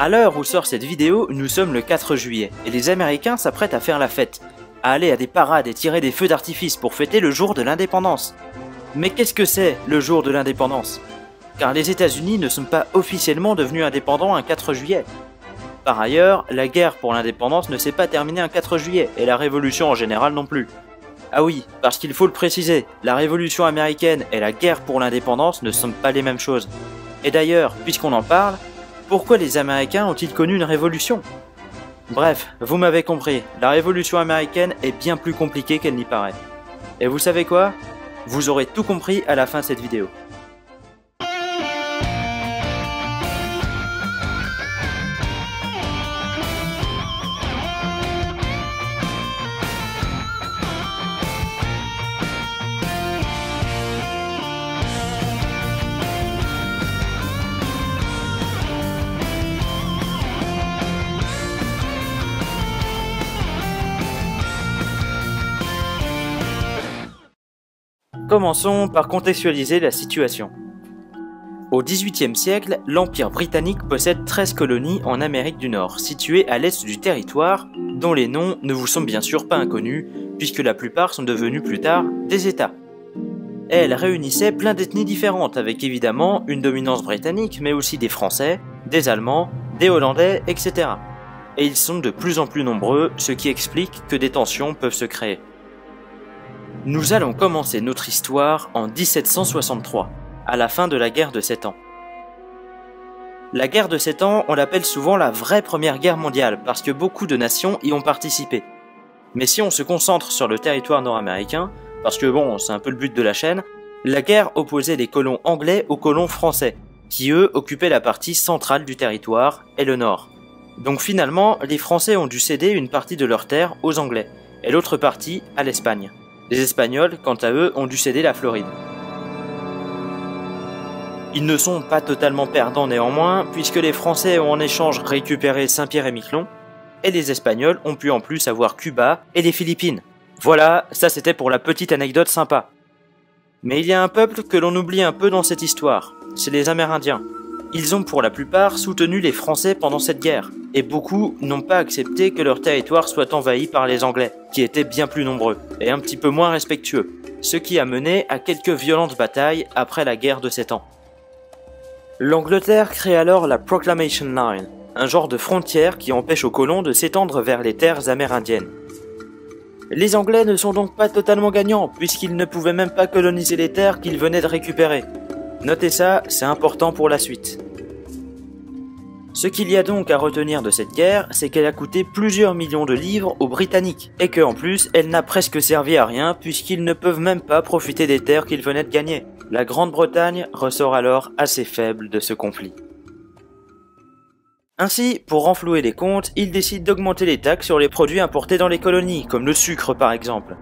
À l'heure où sort cette vidéo, nous sommes le 4 juillet, et les Américains s'apprêtent à faire la fête, à aller à des parades et tirer des feux d'artifice pour fêter le jour de l'indépendance. Mais qu'est-ce que c'est, le jour de l'indépendance? Car les États-Unis ne sont pas officiellement devenus indépendants un 4 juillet. Par ailleurs, la guerre pour l'indépendance ne s'est pas terminée un 4 juillet, et la révolution en général non plus. Ah oui, parce qu'il faut le préciser, la révolution américaine et la guerre pour l'indépendance ne sont pas les mêmes choses. Et d'ailleurs, puisqu'on en parle, pourquoi les Américains ont-ils connu une révolution? Bref, vous m'avez compris, la révolution américaine est bien plus compliquée qu'elle n'y paraît. Et vous savez quoi? Vous aurez tout compris à la fin de cette vidéo. Commençons par contextualiser la situation. Au XVIIIe siècle, l'Empire britannique possède 13 colonies en Amérique du Nord, situées à l'est du territoire, dont les noms ne vous sont bien sûr pas inconnus, puisque la plupart sont devenus plus tard des États. Elles réunissaient plein d'ethnies différentes, avec évidemment une dominance britannique, mais aussi des Français, des Allemands, des Hollandais, etc. Et ils sont de plus en plus nombreux, ce qui explique que des tensions peuvent se créer. Nous allons commencer notre histoire en 1763, à la fin de la guerre de 7 ans. La guerre de 7 ans, on l'appelle souvent la vraie première guerre mondiale, parce que beaucoup de nations y ont participé. Mais si on se concentre sur le territoire nord-américain, parce que bon, c'est un peu le but de la chaîne, la guerre opposait les colons anglais aux colons français, qui eux occupaient la partie centrale du territoire et le nord. Donc finalement, les Français ont dû céder une partie de leurs terres aux Anglais, et l'autre partie à l'Espagne. Les Espagnols, quant à eux, ont dû céder la Floride. Ils ne sont pas totalement perdants néanmoins, puisque les Français ont en échange récupéré Saint-Pierre-et-Miquelon, et les Espagnols ont pu en plus avoir Cuba et les Philippines. Voilà, ça c'était pour la petite anecdote sympa. Mais il y a un peuple que l'on oublie un peu dans cette histoire, c'est les Amérindiens. Ils ont pour la plupart soutenu les Français pendant cette guerre, et beaucoup n'ont pas accepté que leur territoire soit envahi par les Anglais, qui étaient bien plus nombreux, et un petit peu moins respectueux, ce qui a mené à quelques violentes batailles après la guerre de 7 ans. L'Angleterre crée alors la Proclamation Line, un genre de frontière qui empêche aux colons de s'étendre vers les terres amérindiennes. Les Anglais ne sont donc pas totalement gagnants, puisqu'ils ne pouvaient même pas coloniser les terres qu'ils venaient de récupérer. Notez ça, c'est important pour la suite. Ce qu'il y a donc à retenir de cette guerre, c'est qu'elle a coûté plusieurs millions de livres aux Britanniques, et qu'en plus, elle n'a presque servi à rien puisqu'ils ne peuvent même pas profiter des terres qu'ils venaient de gagner. La Grande-Bretagne ressort alors assez faible de ce conflit. Ainsi, pour renflouer les comptes, ils décident d'augmenter les taxes sur les produits importés dans les colonies, comme le sucre par exemple.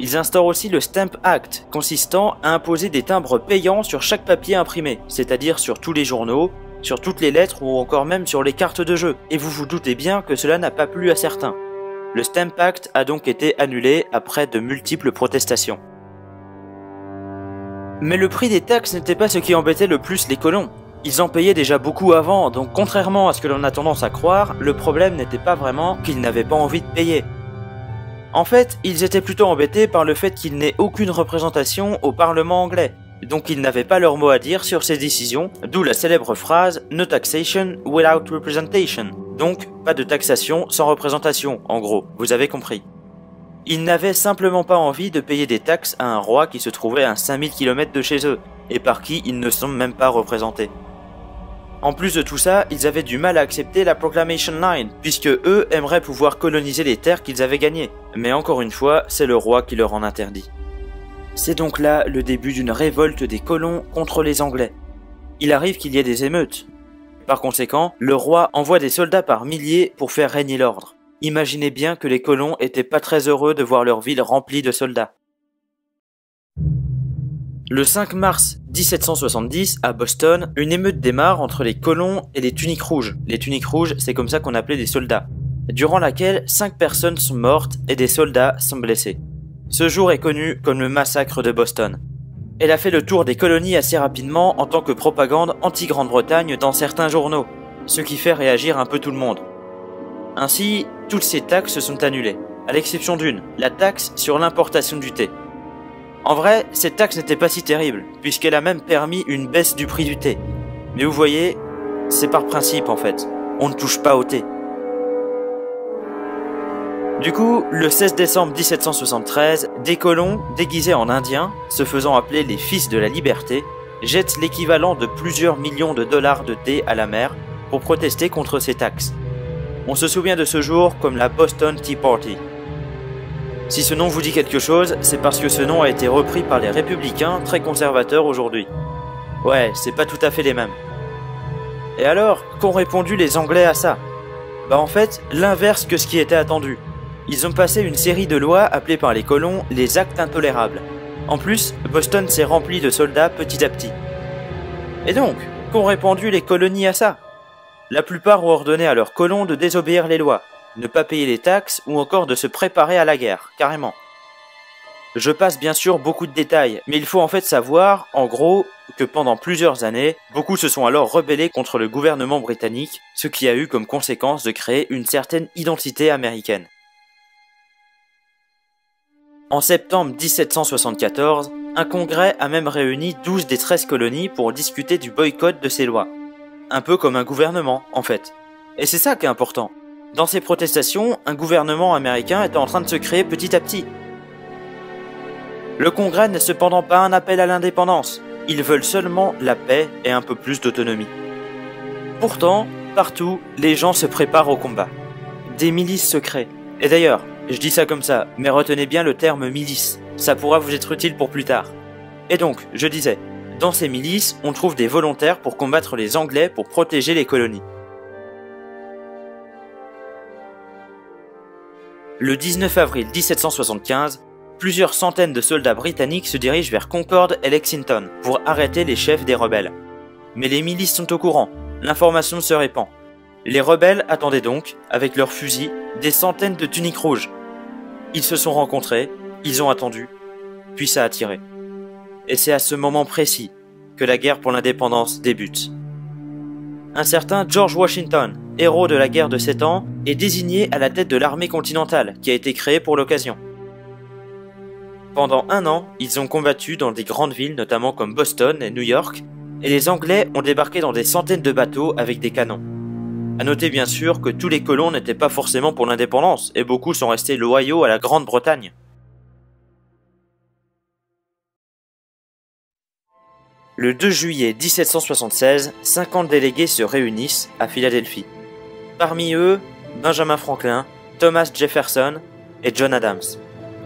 Ils instaurent aussi le Stamp Act, consistant à imposer des timbres payants sur chaque papier imprimé, c'est-à-dire sur tous les journaux, sur toutes les lettres ou encore même sur les cartes de jeu, et vous vous doutez bien que cela n'a pas plu à certains. Le Stamp Act a donc été annulé après de multiples protestations. Mais le prix des taxes n'était pas ce qui embêtait le plus les colons. Ils en payaient déjà beaucoup avant, donc contrairement à ce que l'on a tendance à croire, le problème n'était pas vraiment qu'ils n'avaient pas envie de payer. En fait, ils étaient plutôt embêtés par le fait qu'il n'ait aucune représentation au Parlement anglais, donc ils n'avaient pas leur mot à dire sur ces décisions, d'où la célèbre phrase « No taxation without representation », donc pas de taxation sans représentation, en gros, vous avez compris. Ils n'avaient simplement pas envie de payer des taxes à un roi qui se trouvait à 5000 km de chez eux, et par qui ils ne sont même pas représentés. En plus de tout ça, ils avaient du mal à accepter la Proclamation Line, puisque eux aimeraient pouvoir coloniser les terres qu'ils avaient gagnées. Mais encore une fois, c'est le roi qui leur en interdit. C'est donc là le début d'une révolte des colons contre les Anglais. Il arrive qu'il y ait des émeutes. Par conséquent, le roi envoie des soldats par milliers pour faire régner l'ordre. Imaginez bien que les colons étaient pas très heureux de voir leur ville remplie de soldats. Le 5 mars 1770, à Boston, une émeute démarre entre les colons et les tuniques rouges. Les tuniques rouges, c'est comme ça qu'on appelait des soldats. Durant laquelle 5 personnes sont mortes et des soldats sont blessés. Ce jour est connu comme le massacre de Boston. Elle a fait le tour des colonies assez rapidement en tant que propagande anti-Grande-Bretagne dans certains journaux. ce qui fait réagir un peu tout le monde. Ainsi, toutes ces taxes sont annulées, à l'exception d'une, la taxe sur l'importation du thé. En vrai, cette taxe n'était pas si terrible, puisqu'elle a même permis une baisse du prix du thé. Mais vous voyez, c'est par principe en fait, on ne touche pas au thé. Du coup, le 16 décembre 1773, des colons, déguisés en indiens, se faisant appeler les fils de la liberté, jettent l'équivalent de plusieurs millions de dollars de thé à la mer pour protester contre ces taxes. On se souvient de ce jour comme la Boston Tea Party. Si ce nom vous dit quelque chose, c'est parce que ce nom a été repris par les républicains très conservateurs aujourd'hui. Ouais, c'est pas tout à fait les mêmes. Et alors, qu'ont répondu les Anglais à ça? Bah en fait, l'inverse que ce qui était attendu. Ils ont passé une série de lois appelées par les colons les actes intolérables. En plus, Boston s'est rempli de soldats petit à petit. Et donc, qu'ont répondu les colonies à ça? La plupart ont ordonné à leurs colons de désobéir les lois, ne pas payer les taxes ou encore de se préparer à la guerre, carrément. Je passe bien sûr beaucoup de détails, mais il faut en fait savoir, en gros, que pendant plusieurs années, beaucoup se sont alors rebellés contre le gouvernement britannique, ce qui a eu comme conséquence de créer une certaine identité américaine. En septembre 1774, un congrès a même réuni 12 des 13 colonies pour discuter du boycott de ces lois. Un peu comme un gouvernement, en fait. Et c'est ça qui est important. Dans ces protestations, un gouvernement américain est en train de se créer petit à petit. Le congrès n'est cependant pas un appel à l'indépendance. Ils veulent seulement la paix et un peu plus d'autonomie. Pourtant, partout, les gens se préparent au combat. Des milices se créent. Et d'ailleurs, je dis ça comme ça, mais retenez bien le terme milice. Ça pourra vous être utile pour plus tard. Et donc, je disais, dans ces milices, on trouve des volontaires pour combattre les Anglais pour protéger les colonies. Le 19 avril 1775, plusieurs centaines de soldats britanniques se dirigent vers Concord et Lexington pour arrêter les chefs des rebelles. Mais les milices sont au courant, l'information se répand. Les rebelles attendaient donc, avec leurs fusils, des centaines de tuniques rouges. Ils se sont rencontrés, ils ont attendu, puis ça a tiré. Et c'est à ce moment précis que la guerre pour l'indépendance débute. Un certain George Washington, héros de la guerre de 7 ans, est désigné à la tête de l'armée continentale qui a été créée pour l'occasion. Pendant 1 an, ils ont combattu dans des grandes villes notamment comme Boston et New York, et les Anglais ont débarqué dans des centaines de bateaux avec des canons. A noter bien sûr que tous les colons n'étaient pas forcément pour l'indépendance, et beaucoup sont restés loyaux à la Grande-Bretagne. Le 2 juillet 1776, 50 délégués se réunissent à Philadelphie. Parmi eux, Benjamin Franklin, Thomas Jefferson et John Adams.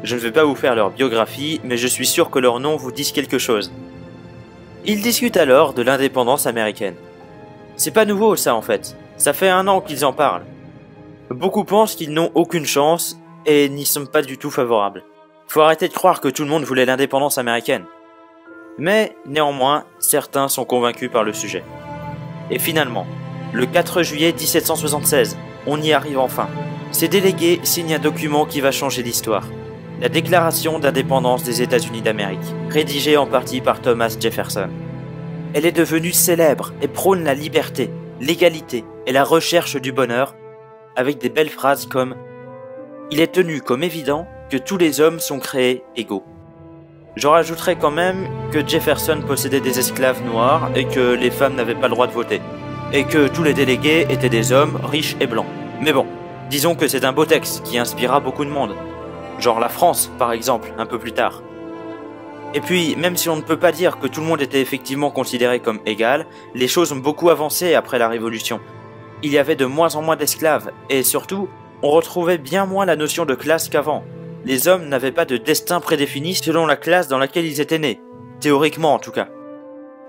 Je ne vais pas vous faire leur biographie, mais je suis sûr que leurs noms vous disent quelque chose. Ils discutent alors de l'indépendance américaine. C'est pas nouveau ça en fait, ça fait 1 an qu'ils en parlent. Beaucoup pensent qu'ils n'ont aucune chance et n'y sont pas du tout favorables. Faut arrêter de croire que tout le monde voulait l'indépendance américaine. Mais, néanmoins, certains sont convaincus par le sujet. Et finalement, le 4 juillet 1776, on y arrive enfin. Ces délégués signent un document qui va changer l'histoire. La Déclaration d'indépendance des États-Unis d'Amérique, rédigée en partie par Thomas Jefferson. Elle est devenue célèbre et prône la liberté, l'égalité et la recherche du bonheur, avec des belles phrases comme « Il est tenu comme évident que tous les hommes sont créés égaux ». Je rajouterai quand même que Jefferson possédait des esclaves noirs et que les femmes n'avaient pas le droit de voter. Et que tous les délégués étaient des hommes riches et blancs. Mais bon, disons que c'est un beau texte qui inspira beaucoup de monde. Genre la France, par exemple, un peu plus tard. Et puis, même si on ne peut pas dire que tout le monde était effectivement considéré comme égal, les choses ont beaucoup avancé après la Révolution. Il y avait de moins en moins d'esclaves, et surtout, on retrouvait bien moins la notion de classe qu'avant. Les hommes n'avaient pas de destin prédéfini selon la classe dans laquelle ils étaient nés, théoriquement en tout cas.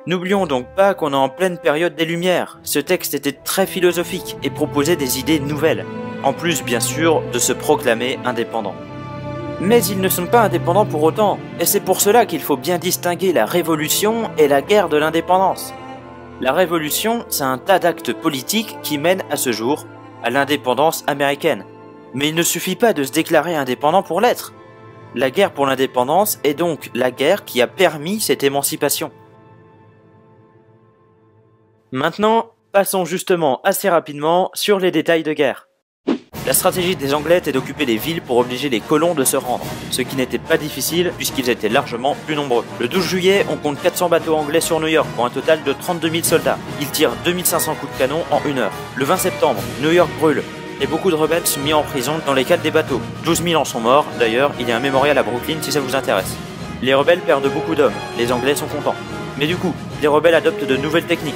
N'oublions donc pas qu'on est en pleine période des Lumières, ce texte était très philosophique et proposait des idées nouvelles, en plus bien sûr de se proclamer indépendant. Mais ils ne sont pas indépendants pour autant, et c'est pour cela qu'il faut bien distinguer la Révolution et la guerre de l'indépendance. La Révolution, c'est un tas d'actes politiques qui mènent à ce jour à l'indépendance américaine. Mais il ne suffit pas de se déclarer indépendant pour l'être. La guerre pour l'indépendance est donc la guerre qui a permis cette émancipation. Maintenant, Passons justement assez rapidement sur les détails de guerre. La stratégie des Anglais était d'occuper les villes pour obliger les colons de se rendre, ce qui n'était pas difficile puisqu'ils étaient largement plus nombreux. Le 12 juillet, on compte 400 bateaux anglais sur New York pour un total de 32 000 soldats. Ils tirent 2500 coups de canon en 1 heure. Le 20 septembre, New York brûle et beaucoup de rebelles sont mis en prison dans les cales des bateaux. 12 000 en sont morts, d'ailleurs il y a un mémorial à Brooklyn si ça vous intéresse. Les rebelles perdent beaucoup d'hommes, les Anglais sont contents. Mais du coup, les rebelles adoptent de nouvelles techniques.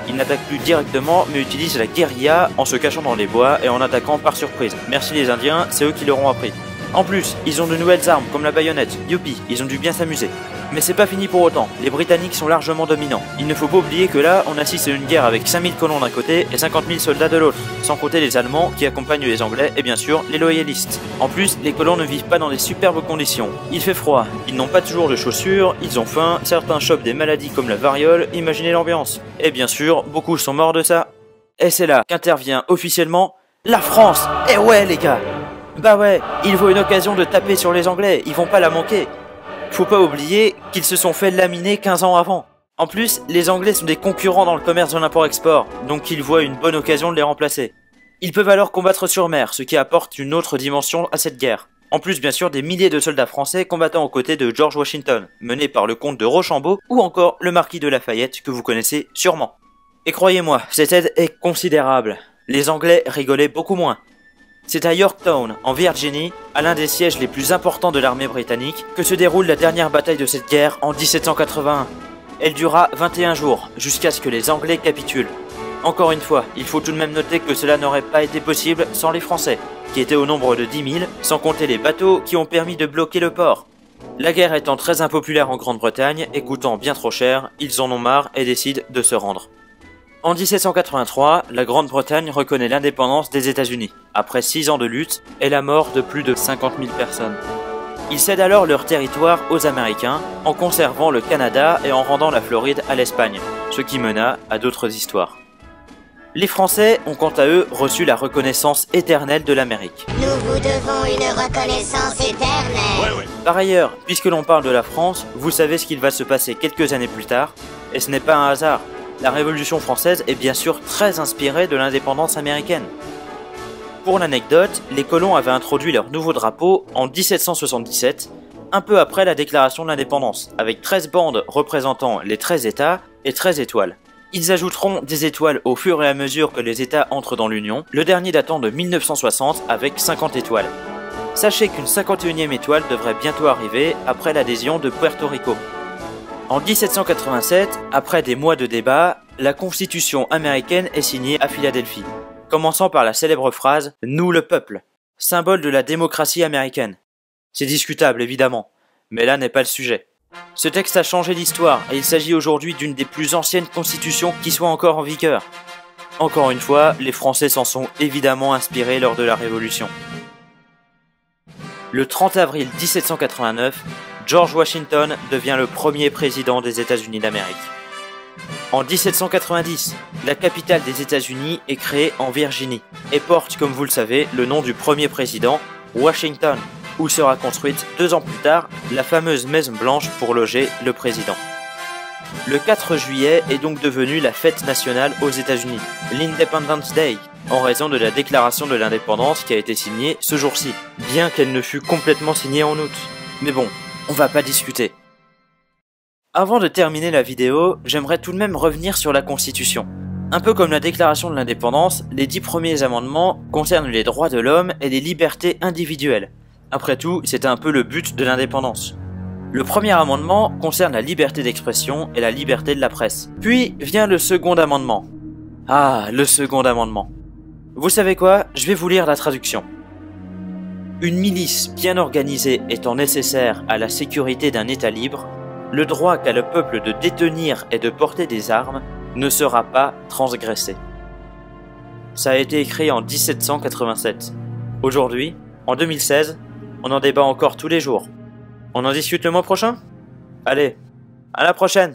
Ils n'attaquent plus directement mais utilisent la guérilla en se cachant dans les bois et en attaquant par surprise. Merci les Indiens, c'est eux qui l'auront appris. En plus, ils ont de nouvelles armes comme la baïonnette. Youpi, ils ont dû bien s'amuser. Mais c'est pas fini pour autant, les Britanniques sont largement dominants. Il ne faut pas oublier que là, on assiste à une guerre avec 5000 colons d'un côté et 50 000 soldats de l'autre, sans compter les Allemands qui accompagnent les Anglais et bien sûr les loyalistes. En plus, les colons ne vivent pas dans des superbes conditions. Il fait froid, ils n'ont pas toujours de chaussures, ils ont faim, certains chopent des maladies comme la variole, imaginez l'ambiance. Et bien sûr, beaucoup sont morts de ça. Et c'est là qu'intervient officiellement la France. Eh ouais les gars! Bah ouais, il faut une occasion de taper sur les Anglais, ils vont pas la manquer. Faut pas oublier qu'ils se sont fait laminer 15 ans avant. En plus, les Anglais sont des concurrents dans le commerce de l'import-export, donc ils voient une bonne occasion de les remplacer. Ils peuvent alors combattre sur mer, ce qui apporte une autre dimension à cette guerre. En plus, bien sûr, des milliers de soldats français combattant aux côtés de George Washington, mené par le comte de Rochambeau ou encore le marquis de Lafayette que vous connaissez sûrement. Et croyez-moi, cette aide est considérable. Les Anglais rigolaient beaucoup moins. C'est à Yorktown, en Virginie, à l'un des sièges les plus importants de l'armée britannique, que se déroule la dernière bataille de cette guerre en 1781. Elle dura 21 jours, jusqu'à ce que les Anglais capitulent. Encore une fois, il faut tout de même noter que cela n'aurait pas été possible sans les Français, qui étaient au nombre de 10 000, sans compter les bateaux qui ont permis de bloquer le port. La guerre étant très impopulaire en Grande-Bretagne et coûtant bien trop cher, ils en ont marre et décident de se rendre. En 1783, la Grande-Bretagne reconnaît l'indépendance des États-Unis, après 6 ans de lutte et la mort de plus de 50 000 personnes. Ils cèdent alors leur territoire aux Américains, en conservant le Canada et en rendant la Floride à l'Espagne, ce qui mena à d'autres histoires. Les Français ont quant à eux reçu la reconnaissance éternelle de l'Amérique. Nous vous devons une reconnaissance éternelle. Par ailleurs, puisque l'on parle de la France, vous savez ce qu'il va se passer quelques années plus tard, et ce n'est pas un hasard. La Révolution française est bien sûr très inspirée de l'indépendance américaine. Pour l'anecdote, les colons avaient introduit leur nouveau drapeau en 1777, un peu après la déclaration de l'indépendance, avec 13 bandes représentant les 13 États et 13 étoiles. Ils ajouteront des étoiles au fur et à mesure que les États entrent dans l'Union, le dernier datant de 1960 avec 50 étoiles. Sachez qu'une 51e étoile devrait bientôt arriver après l'adhésion de Puerto Rico. En 1787, après des mois de débats, la Constitution américaine est signée à Philadelphie, commençant par la célèbre phrase « Nous le peuple », symbole de la démocratie américaine. C'est discutable évidemment, mais là n'est pas le sujet. Ce texte a changé l'histoire et il s'agit aujourd'hui d'une des plus anciennes constitutions qui soit encore en vigueur. Encore une fois, les Français s'en sont évidemment inspirés lors de la Révolution. Le 30 avril 1789, George Washington devient le premier président des États-Unis d'Amérique. En 1790, la capitale des États-Unis est créée en Virginie et porte, comme vous le savez, le nom du premier président, Washington, où sera construite 2 ans plus tard la fameuse Maison Blanche pour loger le président. Le 4 juillet est donc devenu la fête nationale aux États-Unis, l'Independence Day, en raison de la déclaration de l'indépendance qui a été signée ce jour-ci, bien qu'elle ne fût complètement signée en août. Mais bon, on va pas discuter. Avant de terminer la vidéo, j'aimerais tout de même revenir sur la Constitution. Un peu comme la déclaration de l'indépendance, les 10 premiers amendements concernent les droits de l'homme et les libertés individuelles. Après tout, c'était un peu le but de l'indépendance. Le premier amendement concerne la liberté d'expression et la liberté de la presse. Puis vient le second amendement. Ah, le second amendement. Vous savez quoi? Je vais vous lire la traduction. Une milice bien organisée étant nécessaire à la sécurité d'un État libre, le droit qu'a le peuple de détenir et de porter des armes ne sera pas transgressé. Ça a été écrit en 1787. Aujourd'hui, en 2016, on en débat encore tous les jours. On en discute le mois prochain? Allez, à la prochaine!